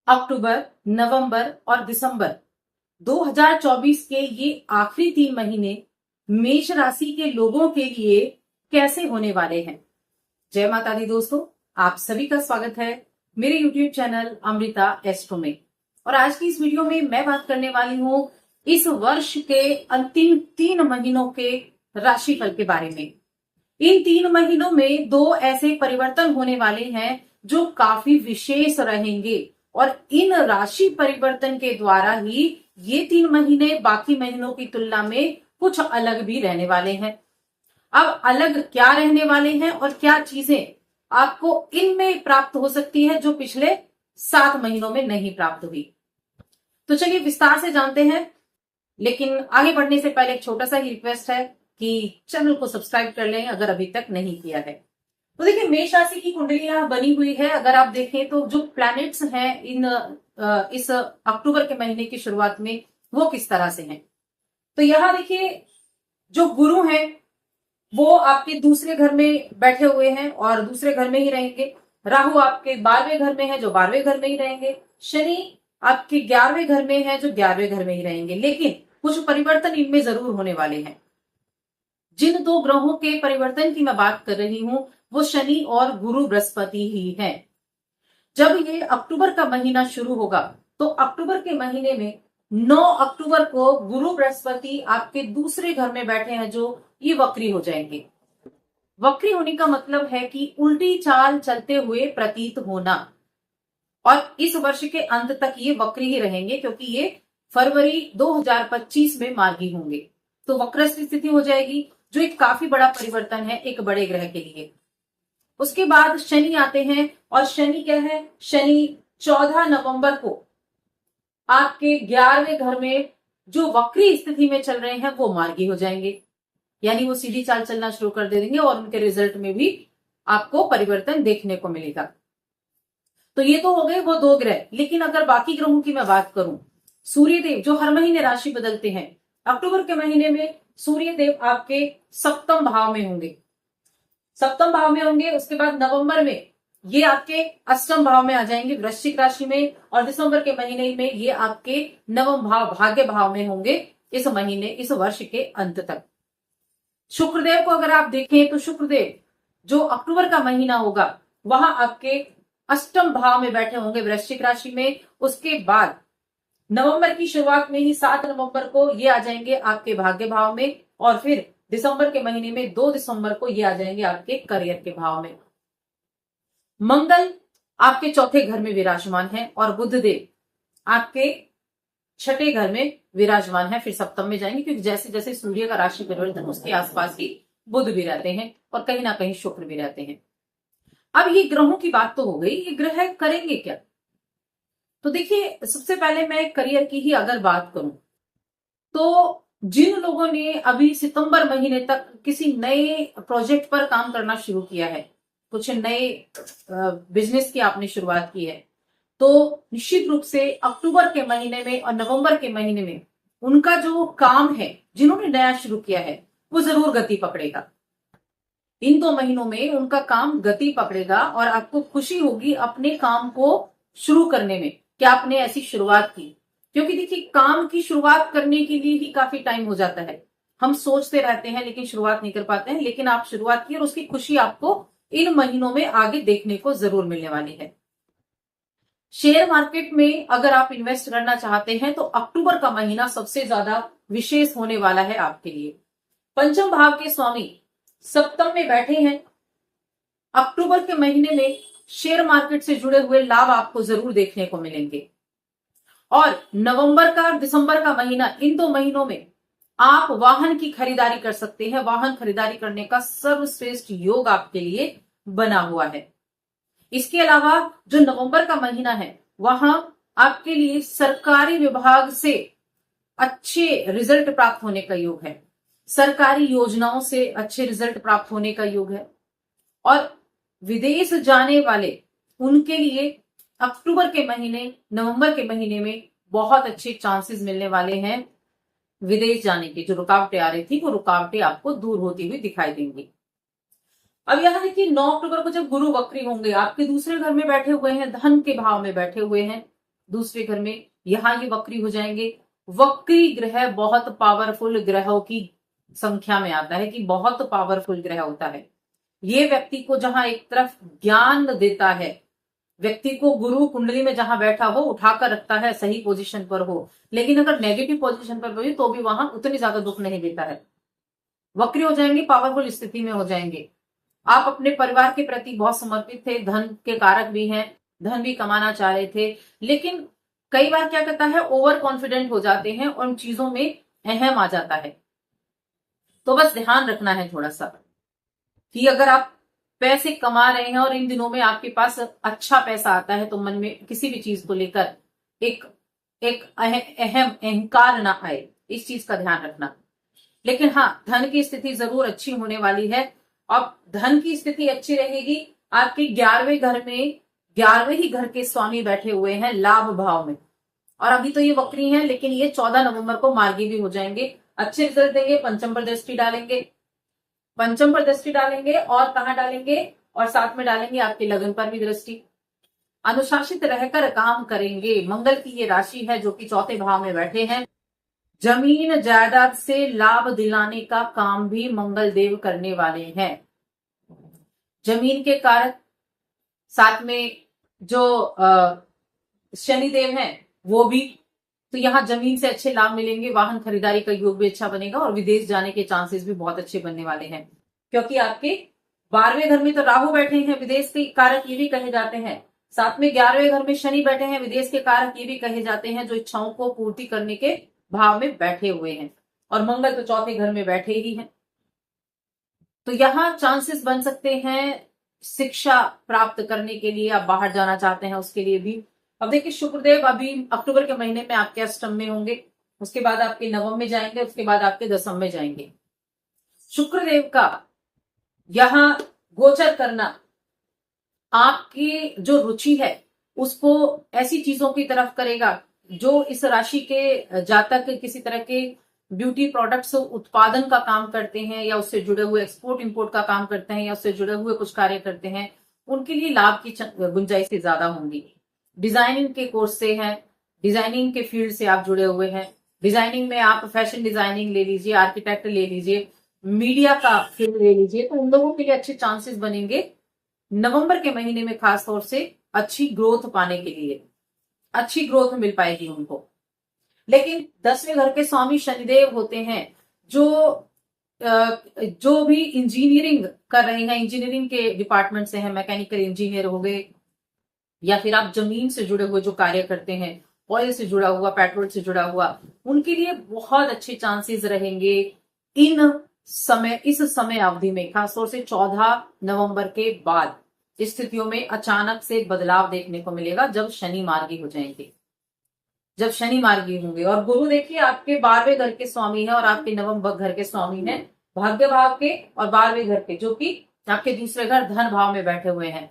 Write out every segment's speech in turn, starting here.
अक्टूबर, नवंबर और दिसंबर 2024 के ये आखिरी 3 महीने मेष राशि के लोगों के लिए कैसे होने वाले हैं। जय माता दी दोस्तों, आप सभी का स्वागत है मेरे YouTube चैनल अमृता एस्ट्रो में। और आज की इस वीडियो में मैं बात करने वाली हूँ इस वर्ष के अंतिम 3 महीनों के राशिफल के बारे में। इन 3 महीनों में 2 ऐसे परिवर्तन होने वाले हैं जो काफी विशेष रहेंगे और इन राशि परिवर्तन के द्वारा ही ये 3 महीने बाकी महीनों की तुलना में कुछ अलग भी रहने वाले हैं। अब अलग क्या रहने वाले हैं और क्या चीजें आपको इनमें प्राप्त हो सकती है जो पिछले 7 महीनों में नहीं प्राप्त हुई। तो चलिए विस्तार से जानते हैं, लेकिन आगे बढ़ने से पहले एक छोटा सा ही रिक्वेस्ट है कि चैनल को सब्सक्राइब कर लें अगर अभी तक नहीं किया है। तो देखिए, मेष राशि की कुंडलियां बनी हुई है। अगर आप देखें तो जो प्लैनेट्स हैं इस अक्टूबर के महीने की शुरुआत में वो किस तरह से हैं। तो यहां देखिए, जो गुरु हैं वो आपके दूसरे घर में बैठे हुए हैं और दूसरे घर में ही रहेंगे। राहु आपके 12वें घर में है जो 12वें घर में ही रहेंगे। शनि आपके 11वें घर में है जो 11वें घर में ही रहेंगे। लेकिन कुछ परिवर्तन इनमें जरूर होने वाले हैं। जिन 2 ग्रहों के परिवर्तन की मैं बात कर रही हूं वो शनि और गुरु बृहस्पति ही हैं। जब ये अक्टूबर का महीना शुरू होगा तो अक्टूबर के महीने में 9 अक्टूबर को गुरु बृहस्पति आपके दूसरे घर में बैठे हैं जो ये वक्री हो जाएंगे। वक्री होने का मतलब है कि उल्टी चाल चलते हुए प्रतीत होना, और इस वर्ष के अंत तक ये वक्री ही रहेंगे क्योंकि ये फरवरी 2025 में मार्गी होंगे। तो वक्र स्थिति हो जाएगी जो एक काफी बड़ा परिवर्तन है एक बड़े ग्रह के लिए। उसके बाद शनि आते हैं और शनि क्या है, शनि 14 नवंबर को आपके 11वें घर में जो वक्री स्थिति में चल रहे हैं वो मार्गी हो जाएंगे, यानी वो सीधी चाल चलना शुरू कर दे देंगे और उनके रिजल्ट में भी आपको परिवर्तन देखने को मिलेगा। तो ये तो हो गए वो 2 ग्रह। लेकिन अगर बाकी ग्रहों की मैं बात करूं, सूर्यदेव जो हर महीने राशि बदलते हैं, अक्टूबर के महीने में सूर्यदेव आपके 7वें भाव में होंगे। 7वें भाव में होंगे। उसके बाद नवंबर में ये आपके 8वें भाव में आ जाएंगे वृश्चिक राशि में, और दिसंबर के महीने में ये आपके 9वें भाव भाग्य भाव में होंगे इस महीने, इस वर्ष के अंत तक। शुक्रदेव को अगर आप देखें तो शुक्रदेव जो अक्टूबर का महीना होगा वहां आपके 8वें भाव में बैठे होंगे वृश्चिक राशि में। उसके बाद नवंबर की शुरुआत में ही 7 नवंबर को ये आ जाएंगे आपके भाग्य भाव में, और फिर दिसंबर के महीने में 2 दिसंबर को ये आ जाएंगे आपके करियर के भाव में। मंगल आपके 4थे घर में विराजमान है और बुध देव आपके 6ठे घर में विराजमान है। फिर सप्तम में जाएंगे क्योंकि जैसे जैसे सूर्य का राशि परिवर्तन उसके आसपास ही बुध भी रहते हैं और कहीं ना कहीं शुक्र भी रहते हैं। अब ये ग्रहों की बात तो हो गई, ये ग्रह करेंगे क्या। तो देखिए, सबसे पहले मैं करियर की ही अगर बात करूं तो जिन लोगों ने अभी सितंबर महीने तक किसी नए प्रोजेक्ट पर काम करना शुरू किया है, कुछ नए बिजनेस की आपने शुरुआत की है, तो निश्चित रूप से अक्टूबर के महीने में और नवंबर के महीने में उनका जो काम है, जिन्होंने नया शुरू किया है, वो जरूर गति पकड़ेगा। इन 2 महीनों में उनका काम गति पकड़ेगा और आपको खुशी होगी अपने काम को शुरू करने में कि आपने ऐसी शुरुआत की। क्योंकि देखिए, काम की शुरुआत करने के लिए ही काफी टाइम हो जाता है। हम सोचते रहते हैं लेकिन शुरुआत नहीं कर पाते हैं। लेकिन आप शुरुआत की और उसकी खुशी आपको इन महीनों में आगे देखने को जरूर मिलने वाली है। शेयर मार्केट में अगर आप इन्वेस्ट करना चाहते हैं तो अक्टूबर का महीना सबसे ज्यादा विशेष होने वाला है आपके लिए। 5वें भाव के स्वामी 7वें में बैठे हैं। अक्टूबर के महीने में शेयर मार्केट से जुड़े हुए लाभ आपको जरूर देखने को मिलेंगे। और नवंबर का और दिसंबर का महीना, इन 2 महीनों में आप वाहन की खरीदारी कर सकते हैं। वाहन खरीदारी करने का सर्वश्रेष्ठ योग आपके लिए बना हुआ है। इसके अलावा जो नवंबर का महीना है वहां आपके लिए सरकारी विभाग से अच्छे रिजल्ट प्राप्त होने का योग है। सरकारी योजनाओं से अच्छे रिजल्ट प्राप्त होने का योग है। और विदेश जाने वाले उनके लिए अक्टूबर के महीने, नवंबर के महीने में बहुत अच्छे चांसेस मिलने वाले हैं विदेश जाने की। जो रुकावटें आ रही थी वो रुकावटें आपको दूर होती हुई दिखाई देंगी। अब यहां देखिए, 9 अक्टूबर को जब गुरु वक्री होंगे, आपके दूसरे घर में बैठे हुए हैं, धन के भाव में बैठे हुए हैं, दूसरे घर में, यहां ये वक्री हो जाएंगे। वक्री ग्रह बहुत पावरफुल ग्रहों की संख्या में आता है कि बहुत पावरफुल ग्रह होता है। ये व्यक्ति को जहां एक तरफ ज्ञान देता है, व्यक्ति को गुरु कुंडली में जहां बैठा हो उठाकर रखता है, सही पोजीशन पर हो, लेकिन अगर नेगेटिव पोजीशन पर भी तो भी वहां उतनी ज्यादा दुख नहीं देता है। वक्री हो जाएंगे, पावरफुल स्थिति में हो जाएंगे। आप अपने परिवार के प्रति बहुत समर्पित थे, धन के कारक भी हैं, धन भी कमाना चाह रहे थे, लेकिन कई बार क्या करता है, ओवर कॉन्फिडेंट हो जाते हैं और उन चीजों में अहम आ जाता है। तो बस ध्यान रखना है थोड़ा सा कि अगर आप पैसे कमा रहे हैं और इन दिनों में आपके पास अच्छा पैसा आता है, तो मन में किसी भी चीज को लेकर एक एक अहम अहंकार ना आए, इस चीज का ध्यान रखना। लेकिन हाँ, धन की स्थिति जरूर अच्छी होने वाली है। अब धन की स्थिति अच्छी रहेगी। आपके 11वें घर में 11वें ही घर के स्वामी बैठे हुए हैं लाभ भाव में, और अभी तो ये वक्री हैं, लेकिन ये 14 नवंबर को मार्गी भी हो जाएंगे, अच्छे रिजल्ट देंगे। पंचम पर दृष्टि डालेंगे, पंचम पर दृष्टि डालेंगे, और कहां डालेंगे, और साथ में डालेंगे आपके लगन पर भी दृष्टि। अनुशासित रहकर काम करेंगे। मंगल की ये राशि है जो कि चौथे भाव में बैठे हैं। जमीन जायदाद से लाभ दिलाने का काम भी मंगल देव करने वाले हैं। जमीन के कारक, साथ में जो शनि देव हैं वो भी, तो यहां जमीन से अच्छे लाभ मिलेंगे। वाहन खरीदारी का योग भी अच्छा बनेगा और विदेश जाने के चांसेस भी बहुत अच्छे बनने वाले हैं, क्योंकि आपके 12वें घर में तो राहु बैठे हैं, विदेश के कारक ये भी कहे जाते हैं। साथ में 11वें घर में शनि बैठे हैं, विदेश के कारक ये भी कहे जाते हैं, जो इच्छाओं को पूर्ति करने के भाव में बैठे हुए हैं। और मंगल तो चौथे घर में बैठे ही हैं, तो यहां चांसेस बन सकते हैं शिक्षा प्राप्त करने के लिए। आप बाहर जाना चाहते हैं उसके लिए भी। अब देखिए, शुक्रदेव अभी अक्टूबर के महीने में आपके अष्टम में होंगे, उसके बाद आपके नवम में जाएंगे, उसके बाद आपके दसम में जाएंगे। शुक्रदेव का यहां गोचर करना आपकी जो रुचि है उसको ऐसी चीजों की तरफ करेगा जो इस राशि के जातक किसी तरह के ब्यूटी प्रोडक्ट्स उत्पादन का काम करते हैं, या उससे जुड़े हुए एक्सपोर्ट इंपोर्ट का काम करते हैं, या उससे जुड़े हुए कुछ कार्य करते हैं, उनके लिए लाभ की गुंजाइश ज्यादा होंगी। डिजाइनिंग के कोर्स से हैं, डिजाइनिंग के फील्ड से आप जुड़े हुए हैं, डिजाइनिंग में आप फैशन डिजाइनिंग ले लीजिए, आर्किटेक्ट ले लीजिए, मीडिया का फील्ड ले लीजिए, तो उन लोगों के लिए अच्छे चांसेस बनेंगे नवंबर के महीने में। खासतौर से अच्छी ग्रोथ पाने के लिए अच्छी ग्रोथ मिल पाएगी उनको। लेकिन 10वें घर के स्वामी शनिदेव होते हैं, जो भी इंजीनियरिंग कर रहे हैं, इंजीनियरिंग के डिपार्टमेंट से हैं, मैकेनिकल इंजीनियर हो गए, या फिर आप जमीन से जुड़े हुए जो कार्य करते हैं, ऑयल से जुड़ा हुआ, पेट्रोल से जुड़ा हुआ, उनके लिए बहुत अच्छे चांसेस रहेंगे इस समय अवधि में। खासतौर से 14 नवंबर के बाद स्थितियों में अचानक से बदलाव देखने को मिलेगा, जब शनि मार्गी हो जाएंगे, जब शनि मार्गी होंगे। और गुरु देखिए आपके 12वें घर के स्वामी है और आपके नवम घर के स्वामी है, भाग्य भाव के और 12वें घर के, जो कि आपके दूसरे घर धन भाव में बैठे हुए हैं।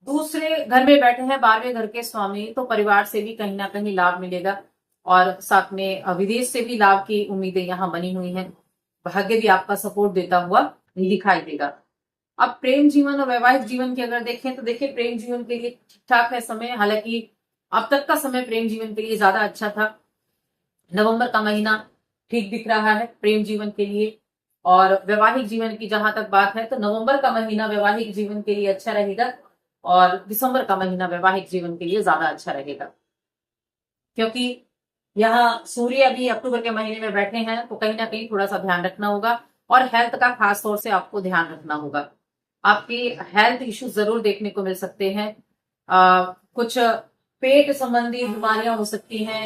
दूसरे घर में बैठे हैं 12वें घर के स्वामी, तो परिवार से भी कहीं ना कहीं लाभ मिलेगा, और साथ में विदेश से भी लाभ की उम्मीदें यहाँ बनी हुई हैं। भाग्य भी आपका सपोर्ट देता हुआ दिखाई देगा। अब प्रेम जीवन और वैवाहिक जीवन की अगर देखें, तो देखिए प्रेम जीवन के लिए ठीक ठाक है समय। हालांकि अब तक का समय प्रेम जीवन के लिए ज्यादा अच्छा था। नवंबर का महीना ठीक दिख रहा है प्रेम जीवन के लिए। और वैवाहिक जीवन की जहां तक बात है, तो नवंबर का महीना वैवाहिक जीवन के लिए अच्छा रहेगा, और दिसंबर का महीना वैवाहिक जीवन के लिए ज्यादा अच्छा रहेगा, क्योंकि यहाँ सूर्य अभी अक्टूबर के महीने में बैठे हैं, तो कहीं ना कहीं थोड़ा सा ध्यान रखना होगा। और हेल्थ का खास तौर से आपको ध्यान रखना होगा। आपके हेल्थ इश्यूज जरूर देखने को मिल सकते हैं। कुछ पेट संबंधी बीमारियां हो सकती हैं,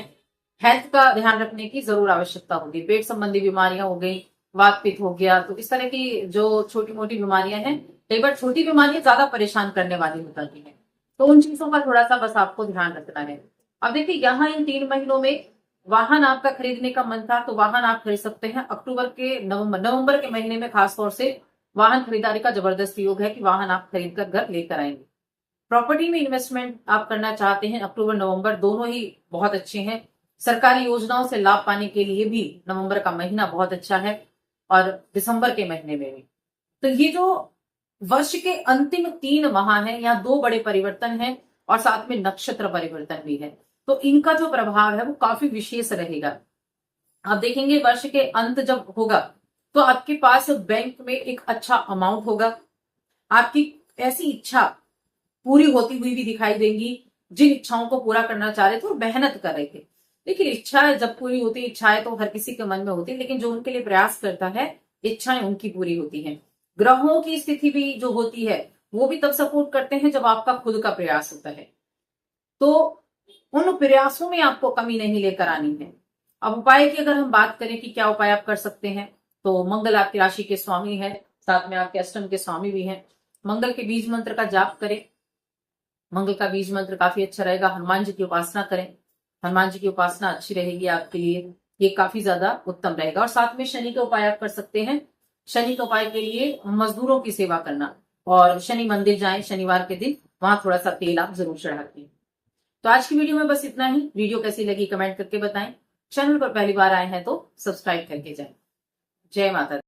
हेल्थ का ध्यान रखने की जरूर आवश्यकता होगी। पेट संबंधी बीमारियां हो गई, वात पित्त हो गया, तो इस तरह की जो छोटी मोटी बीमारियां हैं, कई बार छोटी बीमारियां ज्यादा परेशान करने वाली होती हैं, तो उन चीजों का थोड़ा सा बस आपको ध्यान रखना है। अब देखिए, यहाँ इन 3 महीनों में वाहन आपका खरीदने का मन था, तो वाहन आप खरीद सकते हैं। अक्टूबर के नवंबर के महीने में खासतौर से वाहन खरीदारी का जबरदस्त योग है कि वाहन आप खरीद कर घर लेकर आएंगे। प्रॉपर्टी में इन्वेस्टमेंट आप करना चाहते हैं, अक्टूबर नवंबर दोनों ही बहुत अच्छे हैं। सरकारी योजनाओं से लाभ पाने के लिए भी नवंबर का महीना बहुत अच्छा है, और दिसंबर के महीने में भी। तो ये जो वर्ष के अंतिम 3 माह हैं, यहाँ 2 बड़े परिवर्तन हैं और साथ में नक्षत्र परिवर्तन भी है। तो इनका जो प्रभाव है वो काफी विशेष रहेगा। आप देखेंगे वर्ष के अंत जब होगा तो आपके पास बैंक में एक अच्छा अमाउंट होगा, आपकी ऐसी इच्छा पूरी होती हुई भी दिखाई देंगी जिन इच्छाओं को पूरा करना चाह रहे थे और मेहनत कर रहे थे। देखिए इच्छा जब पूरी होती है, इच्छाएं तो हर किसी के मन में होती है, लेकिन जो उनके लिए प्रयास करता है इच्छाएं उनकी पूरी होती हैं। ग्रहों की स्थिति भी जो होती है वो भी तब सपोर्ट करते हैं जब आपका खुद का प्रयास होता है। तो उन प्रयासों में आपको कमी नहीं लेकर आनी है। अब उपाय की अगर हम बात करें कि क्या उपाय आप कर सकते हैं, तो मंगल आपकी राशि के स्वामी है, साथ में आपके अष्टम के स्वामी भी हैं। मंगल के बीज मंत्र का जाप करें, मंगल का बीज मंत्र काफी अच्छा रहेगा। हनुमान जी की उपासना करें, हनुमान जी की उपासना अच्छी रहेगी आपके लिए, ये काफी ज्यादा उत्तम रहेगा। और साथ में शनि के उपाय आप कर सकते हैं। शनि के उपाय के लिए मजदूरों की सेवा करना, और शनि मंदिर जाएं शनिवार के दिन, वहां थोड़ा सा तेल आप जरूर चढ़ाते हैं। तो आज की वीडियो में बस इतना ही। वीडियो कैसी लगी कमेंट करके बताएं। चैनल पर पहली बार आए हैं तो सब्सक्राइब करके जाएं। जय माता दी।